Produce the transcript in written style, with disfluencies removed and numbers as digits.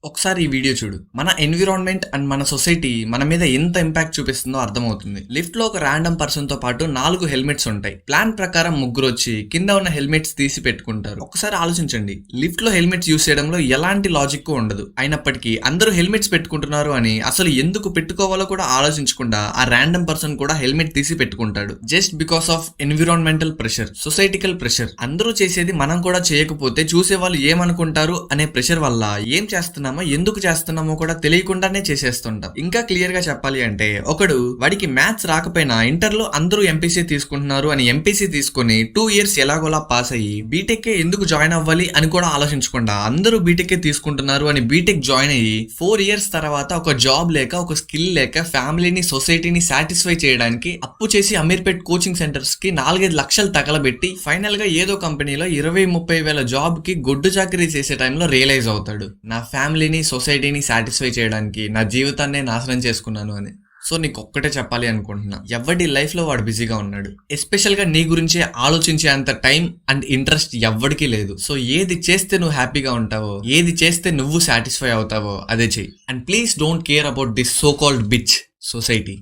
ఒకసారి ఈ వీడియో చూడు. మన ఎన్విరాన్మెంట్ అండ్ మన సొసైటీ మన మీద ఎంత ఇంపాక్ట్ చూపిస్తుందో అర్థమవుతుంది. లిఫ్ట్ లో ఒక ర్యాండమ్ పర్సన్ తో పాటు 4 హెల్మెట్స్ ఉంటాయి. ప్లాన్ ప్రకారం ముగ్గురు వచ్చి కింద ఉన్న హెల్మెట్స్ తీసి పెట్టుకుంటారు. ఒకసారి ఆలోచించండి, లిఫ్ట్ లో హెల్మెట్స్ యూస్ చేయడంలో ఎలాంటి లాజిక్ ఉండదు. అయినప్పటికీ అందరూ హెల్మెట్స్ పెట్టుకుంటున్నారు అని అసలు ఎందుకు పెట్టుకోవాలో కూడా ఆలోచించకుండా ఆ ర్యాండమ్ పర్సన్ కూడా హెల్మెట్ తీసి పెట్టుకుంటాడు. Just because of environmental pressure, సొసైటికల్ pressure. అందరూ చేసేది మనం కూడా చేయకపోతే చూసే వాళ్ళు ఏమనుకుంటారు అనే ప్రెషర్ వల్ల ఏం చేస్తున్నామో ఎందుకు చేస్తున్నామో కూడా తెలియకుండానే చేసేస్తుంటాం. ఇంకా క్లియర్ గా చెప్పాలి అంటే, ఒకడు వాడికి మ్యాథ్స్ రాకపోయినా ఇంటర్ లో అందరూ ఎంపీసీ తీసుకుంటున్నారు అని ఎంపీసీ తీసుకుని 2 years ఎలాగోలా పాస్ అయ్యి బీటెక్ ఎందుకు జాయిన్ అవ్వాలి అని కూడా ఆలోచించకుండా అందరూ బీటెక్ తీసుకుంటున్నారు అని బీటెక్ జాయిన్ అయ్యి 4 years తర్వాత ఒక జాబ్ లేక, ఒక స్కిల్ లేక ఫ్యామిలీని, సొసైటీని సాటిస్ఫై చేయడానికి అప్పు చేసి అమీర్పేట్ కోచింగ్ సెంటర్స్ కి 4-5 లక్షలు తగలబెట్టి ఫైనల్ గా ఏదో కంపెనీలో 20-30 వేల జాబ్ కి గొడ్డు చాకరీ చేసే టైంలో రియలైజ్ అవుతాడు, నా ఫ్యామిలీని, సొసైటీని సాటిస్ఫై చేయడానికి నా జీవితాన్ని నాశనం చేసుకున్నాను అని. సో నీకు ఒక్కటే చెప్పాలి అనుకుంటున్నా, ఎవడి లైఫ్ లో వాడు బిజీగా ఉన్నాడు. ఎస్పెషల్ గా నీ గురించి ఆలోచించే అంత టైం అండ్ ఇంట్రెస్ట్ ఎవ్వడికి లేదు. సో ఏది చేస్తే నువ్వు హ్యాపీగా ఉంటావో, ఏది చేస్తే నువ్వు సాటిస్ఫై అవుతావో అదే చెయ్యి. And please don't care about this so called bitch society.